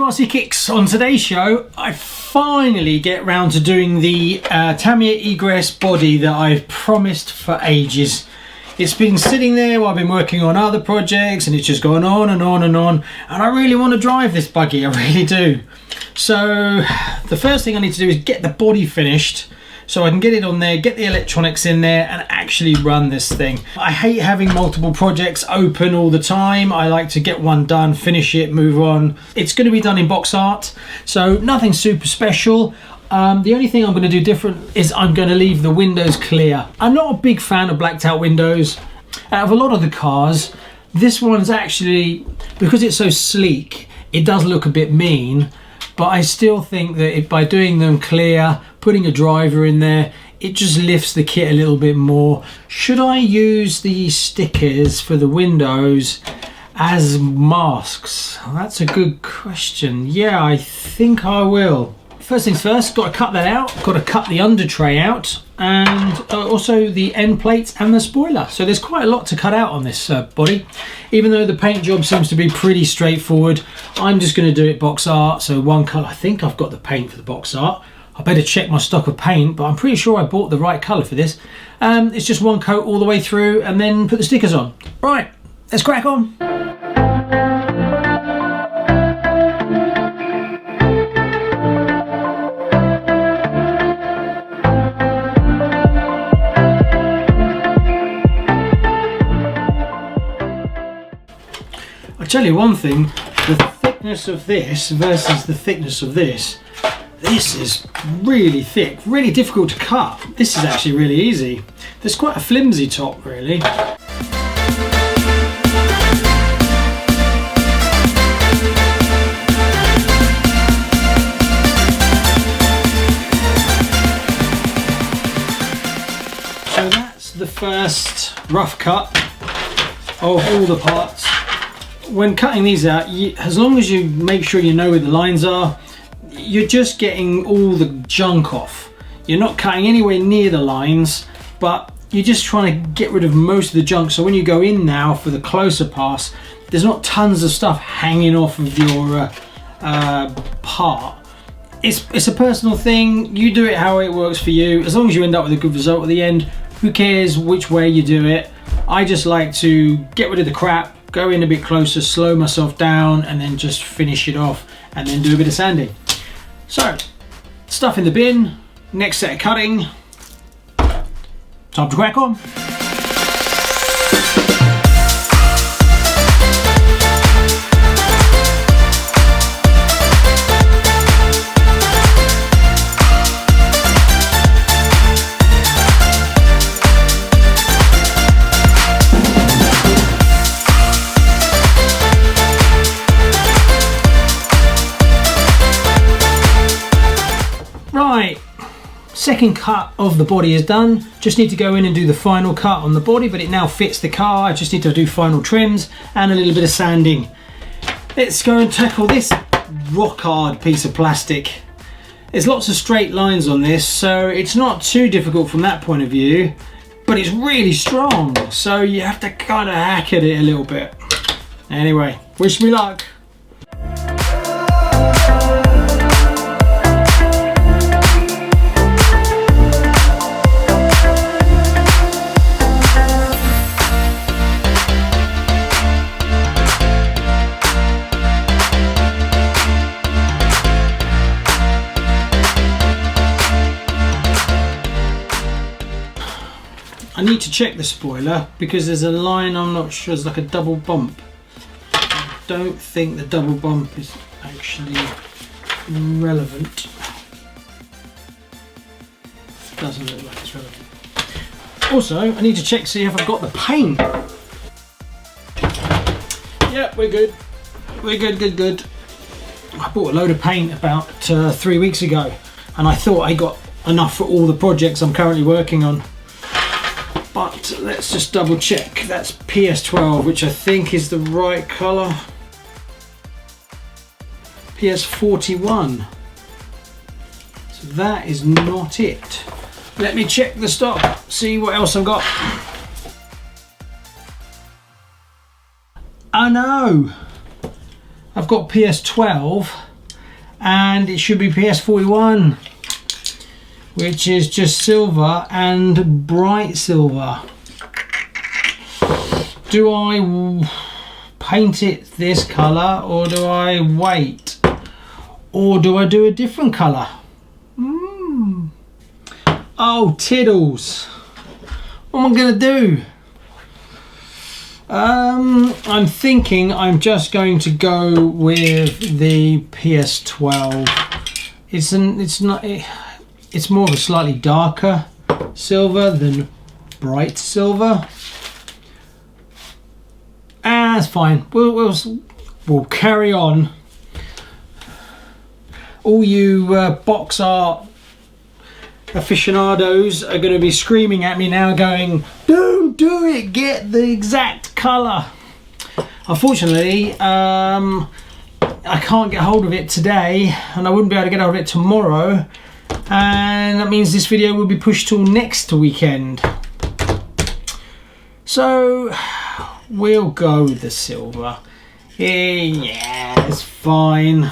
Artsy Kicks. On today's show, I finally get round to doing the Tamiya Egress body that I've promised for ages. It's been sitting there while I've been working on other projects and it's just gone on and on and on, and I really want to drive this buggy, I really do. So the first thing I need to do is get the body finished so I can get it on there, get the electronics in there and actually run this thing. I hate having multiple projects open all the time. I like to get one done, finish it, move on. It's going to be done in box art, so nothing super special. The only thing I'm going to do different is I'm going to leave the windows clear. I'm not a big fan of blacked out windows. Out of a lot of the cars, this one's actually, because it's so sleek, it does look a bit mean, but I still think that by doing them clear, putting a driver in there, it just lifts the kit a little bit more. Should I use these stickers for the windows as masks? That's a good question. Yeah, I think I will. First things first, got to cut that out, got to cut the under tray out, and also the end plates and the spoiler. So there's quite a lot to cut out on this body. Even though the paint job seems to be pretty straightforward, I'm just going to do it box art. So one colour, I think I've got the paint for the box art. I better check my stock of paint, but I'm pretty sure I bought the right colour for this. It's just one coat all the way through and then put the stickers on. Right, let's crack on. I tell you one thing, the thickness of this versus the thickness of this is really thick, really difficult to cut. This is actually really easy. There's quite a flimsy top really. So that's the first rough cut of all the parts. When cutting these out, as long as you make sure you know where the lines are, you're just getting all the junk off. You're not cutting anywhere near the lines, but you're just trying to get rid of most of the junk. So when you go in now for the closer pass, there's not tons of stuff hanging off of your part. It's a personal thing. You do it how it works for you. As long as you end up with a good result at the end, who cares which way you do it? I just like to get rid of the crap, go in a bit closer, slow myself down, and then just finish it off and then do a bit of sanding. So, stuff in the bin, next set of cutting, time to crack on. Right, second cut of the body is done. Just need to go in and do the final cut on the body, but it now fits the car. I just need to do final trims and a little bit of sanding. Let's go and tackle this rock hard piece of plastic. There's lots of straight lines on this, so it's not too difficult from that point of view, but it's really strong, so you have to kind of hack at it a little bit. Anyway, wish me luck. I need to check the spoiler because there's a line I'm not sure, it's like a double bump. I don't think the double bump is actually relevant. Doesn't look like it's relevant. Also, I need to check to see if I've got the paint. Yeah, we're good. We're good. I bought a load of paint about 3 weeks ago and I thought I got enough for all the projects I'm currently working on. But let's just double check. That's PS12, which I think is the right colour. PS41. So that is not it. Let me check the stock, see what else I've got. Oh no! I've got PS12 and it should be PS41, which is just silver and bright silver. Do I paint it this colour, or do I wait, or do I do a different colour? Oh tiddles, what am I gonna do? I'm thinking I'm just going to go with the PS12. It's more of a slightly darker silver than bright silver. That's fine. We'll carry on. All you box art aficionados are going to be screaming at me now, going, "Don't do it! Get the exact colour." Unfortunately, I can't get hold of it today, and I wouldn't be able to get hold of it tomorrow, and that means this video will be pushed till next weekend. So we'll go with the silver. Yeah, it's fine.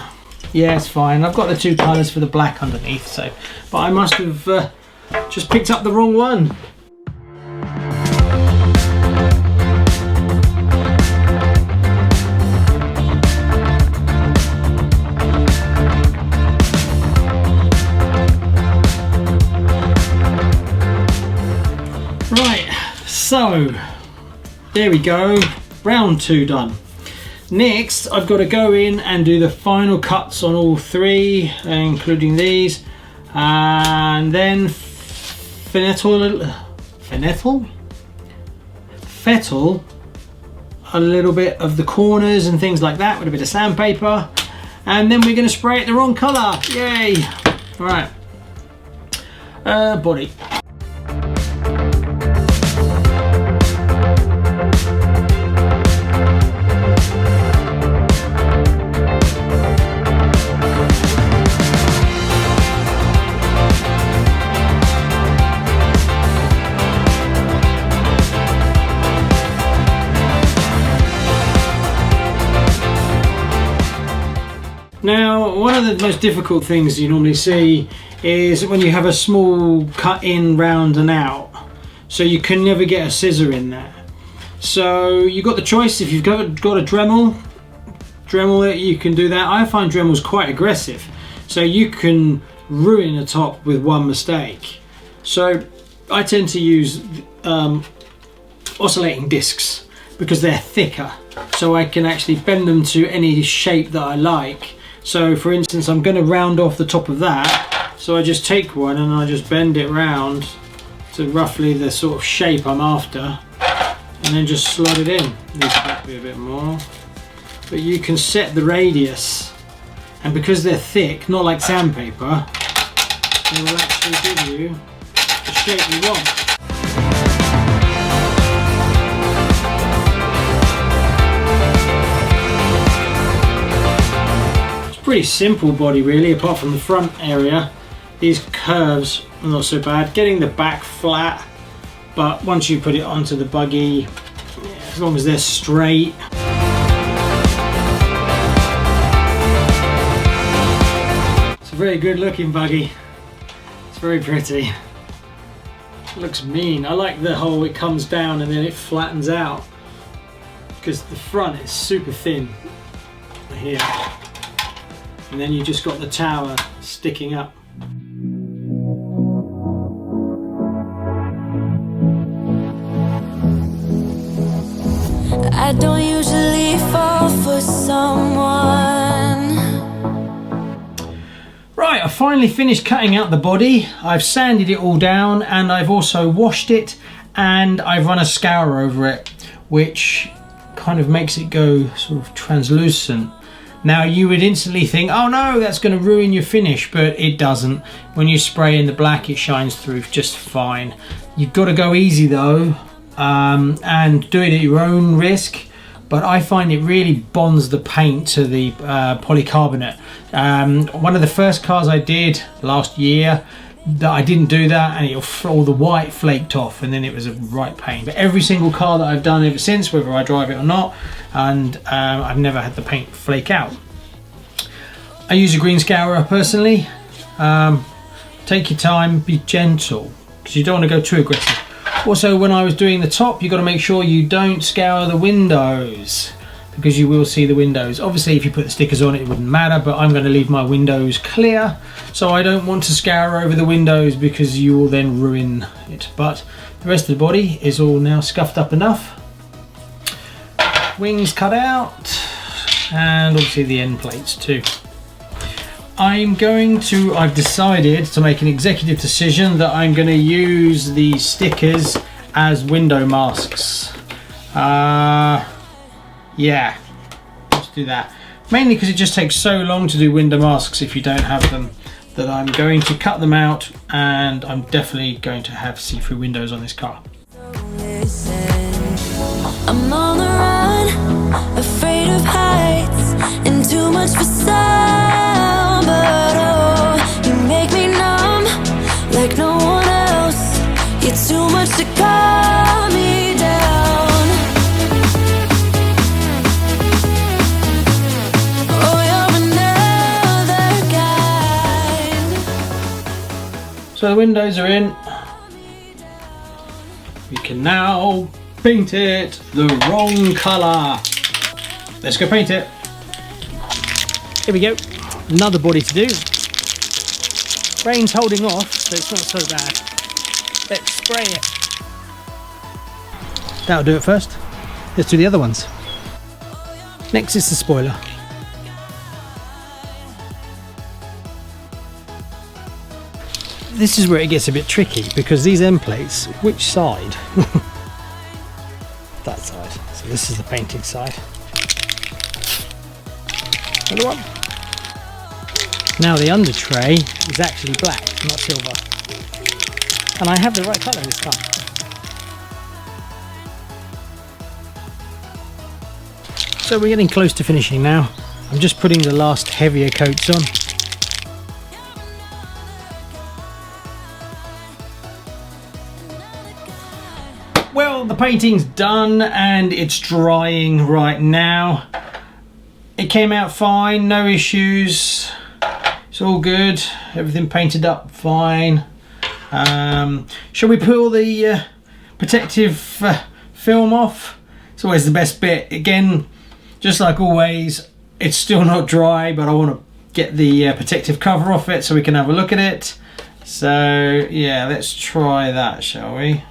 Yeah, it's fine. I've got the two colours for the black underneath, so, but I must have just picked up the wrong one. Right, so there we go, round 2 done. Next, I've got to go in and do the final cuts on all 3, including these, and then fettle a little bit of the corners and things like that with a bit of sandpaper, and then we're going to spray it the wrong colour. Yay! All right, body. Now, one of the most difficult things you normally see is when you have a small cut in, round and out, so you can never get a scissor in there. So you've got the choice. If you've got a Dremel it, you can do that. I find Dremel's quite aggressive, so you can ruin a top with one mistake. So I tend to use oscillating discs because they're thicker, so I can actually bend them to any shape that I like. So for instance, I'm going to round off the top of that, so I just take one and I just bend it round to roughly the sort of shape I'm after, and then just slot it in. Needs to be a bit more, but you can set the radius, and because they're thick, not like sandpaper, they will actually give you the shape you want. Pretty simple body really, apart from the front area. These curves are not so bad. Getting the back flat, but once you put it onto the buggy, as long as they're straight. It's a very good looking buggy. It's very pretty. It looks mean. I like the whole, it comes down and then it flattens out, because the front is super thin here. And then you just got the tower sticking up. I don't usually fall for someone. Right, I finally finished cutting out the body. I've sanded it all down, and I've also washed it, and I've run a scour over it, which kind of makes it go sort of translucent. Now you would instantly think, oh no, that's going to ruin your finish, but it doesn't. When you spray in the black, it shines through just fine. You've got to go easy though, and do it at your own risk, but I find it really bonds the paint to the polycarbonate. One of the first cars I did last year, that I didn't do that, and all the white flaked off, and then it was a right pain. But every single car that I've done ever since, whether I drive it or not, and I've never had the paint flake out. I use a green scourer personally. Take your time, be gentle, because you don't want to go too aggressive. Also, when I was doing the top, you've got to make sure you don't scour the windows, because you will see the windows. Obviously, if you put the stickers on it wouldn't matter, but I'm going to leave my windows clear, so I don't want to scour over the windows because you will then ruin it. But the rest of the body is all now scuffed up enough. Wings cut out, and obviously the end plates too. I've decided to make an executive decision that I'm going to use these stickers as window masks. Yeah, let's do that. Mainly because it just takes so long to do window masks if you don't have them, that I'm going to cut them out, and I'm definitely going to have see-through windows on this car. I'm on the run, afraid of heights, and too much for sound. But oh, you make me numb like no one else. You're too much to calm me down. Oh, you're another kind. So the windows are in. We can now paint it the wrong colour. Let's go paint it. Here we go. Another body to do. Rain's holding off, so it's not so bad. Let's spray it. That'll do it first. Let's do the other ones. Next is the spoiler. This is where it gets a bit tricky, because these end plates, which side? That side. So this is the painting side. Another one. Now the under tray is actually black, not silver. And I have the right colour this time. So we're getting close to finishing now. I'm just putting the last heavier coats on. Well, the painting's done and it's drying right now. It came out fine, no issues. It's all good. Everything painted up fine. Shall we pull the protective film off? It's always the best bit. Again, just like always, it's still not dry, but I want to get the protective cover off it so we can have a look at it. So yeah, let's try that, shall we?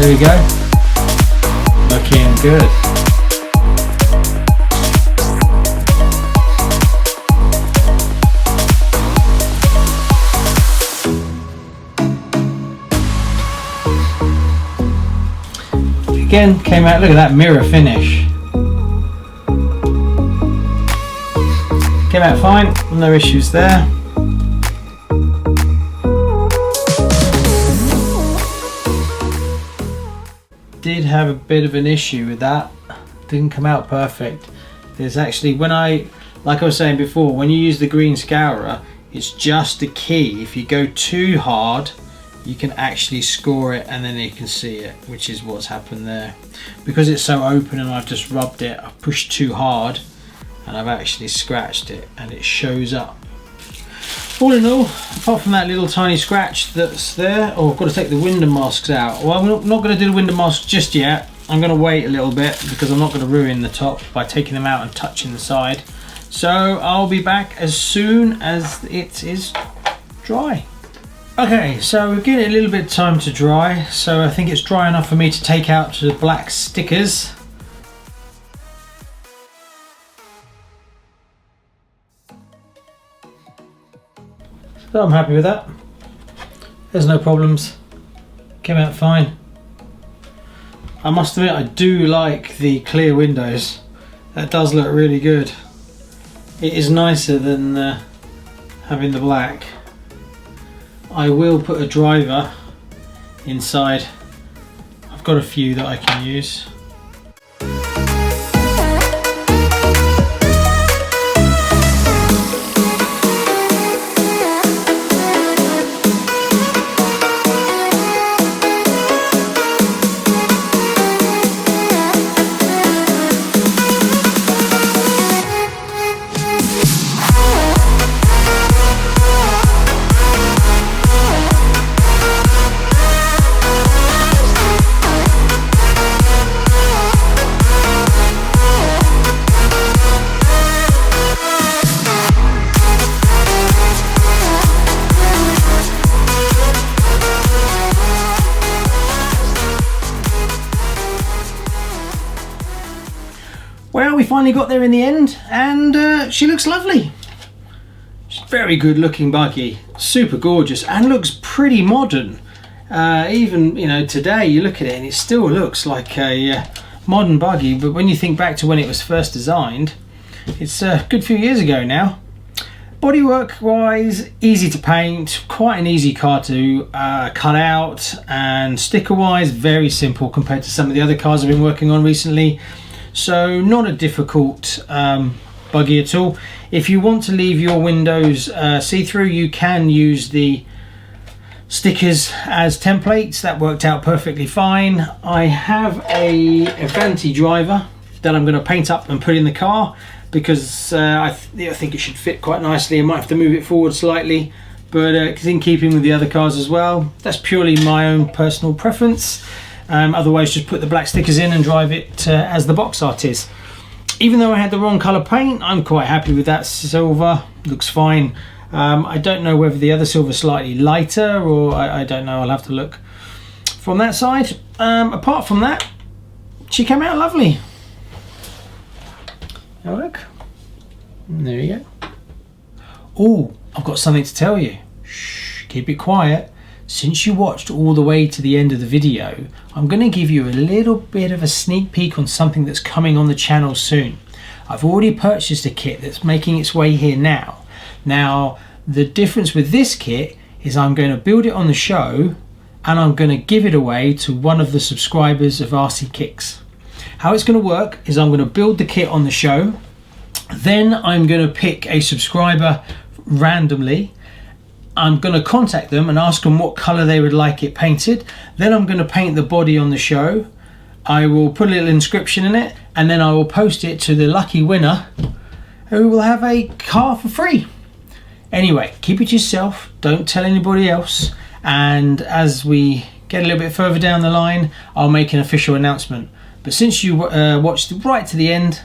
There we go. Looking good. Again, came out, look at that mirror finish. Came out fine, no issues there. Did have a bit of an issue with that. Didn't come out perfect. There's actually, when like I was saying before, when you use the green scourer, it's just a key. If you go too hard, you can actually score it and then you can see it, which is what's happened there. Because it's so open and I've just rubbed it, I've pushed too hard and I've actually scratched it and it shows up. All in all, apart from that little tiny scratch that's there, oh, I've got to take the window masks out. Well, I'm not going to do the window masks just yet. I'm going to wait a little bit because I'm not going to ruin the top by taking them out and touching the side. So I'll be back as soon as it is dry. Okay, so we're getting a little bit of time to dry. So I think it's dry enough for me to take out the black stickers. So I'm happy with that. There's no problems. Came out fine. I must admit, I do like the clear windows. That does look really good. It is nicer than having the black. I will put a driver inside. I've got a few that I can use. finally got there in the end, and she looks lovely. She's a very good looking buggy, super gorgeous, and looks pretty modern. Even, you know, today you look at it and it still looks like a modern buggy, but when you think back to when it was first designed, it's a good few years ago now. Bodywork wise, easy to paint, quite an easy car to cut out, and sticker wise, very simple compared to some of the other cars I've been working on recently. So not a difficult buggy at all. If you want to leave your windows see-through, you can use the stickers as templates. That worked out perfectly fine. I have a Avanti driver that I'm going to paint up and put in the car, because I think it should fit quite nicely. I might have to move it forward slightly, but it's in keeping with the other cars as well. That's purely my own personal preference. Otherwise, just put the black stickers in and drive it as the box art is. Even though I had the wrong colour paint, I'm quite happy with that silver. Looks fine. I don't know whether the other silver's slightly lighter, or I don't know. I'll have to look from that side. Apart from that, she came out lovely. Have a look. There you go. Oh, I've got something to tell you. Shh, keep it quiet. Since you watched all the way to the end of the video, I'm going to give you a little bit of a sneak peek on something that's coming on the channel soon. I've already purchased a kit that's making its way here now. Now, the difference with this kit is I'm going to build it on the show, and I'm going to give it away to one of the subscribers of RC Kicks. How it's going to work is I'm going to build the kit on the show, then I'm going to pick a subscriber randomly. I'm going to contact them and ask them what colour they would like it painted. Then I'm going to paint the body on the show. I will put a little inscription in it, and then I will post it to the lucky winner, who will have a car for free. Anyway, keep it to yourself, don't tell anybody else, and as we get a little bit further down the line, I'll make an official announcement. But since you watched right to the end,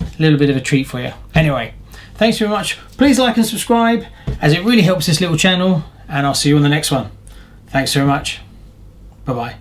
a little bit of a treat for you. Anyway, thanks very much. Please like and subscribe, as it really helps this little channel, and I'll see you on the next one. Thanks very much. Bye-bye.